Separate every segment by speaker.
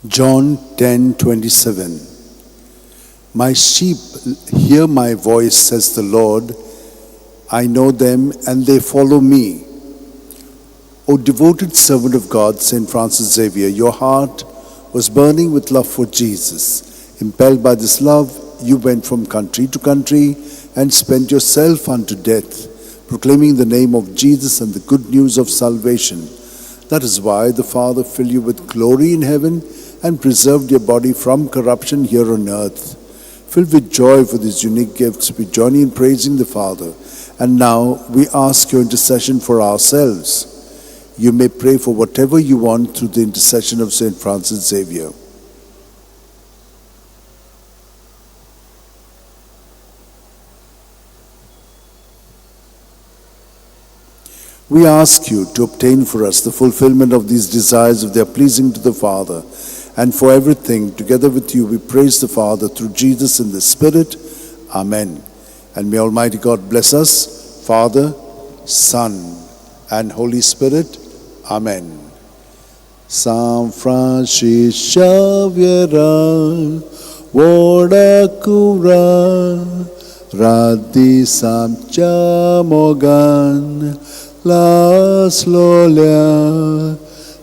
Speaker 1: John 10:27. My sheep hear my voice, says the Lord. I know them and they follow me. O devoted servant of God, St. Francis Xavier, your heart was burning with love for Jesus. Impelled by this love, you went from country to country and spent yourself unto death, proclaiming the name of Jesus and the good news of salvation. That is why the Father filled you with glory in heaven and preserved your body from corruption here on earth. Filled with joy for these unique gifts, we join in praising the Father. And now we ask your intercession for ourselves. You may pray for whatever you want through the intercession of St. Francis Xavier. We ask you to obtain for us the fulfillment of these desires if they are pleasing to the Father. And for everything, together with you, we praise the Father through Jesus in the Spirit. Amen. And may Almighty God bless us, Father, Son, and Holy Spirit. Amen. San Francis Xavier, Wodakura, Radi Samcha Mogan, Las Lolia,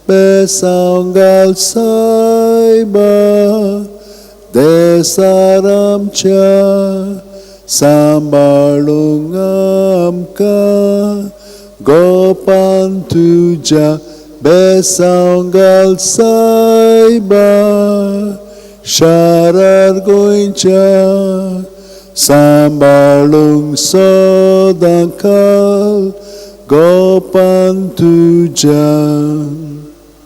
Speaker 1: Besangal Saiba, Desaramcha, Sambalungamka, Gopantuja, Besangal Saiba, Sharar Goincha, Sambalung Sodankal, Gopantuja.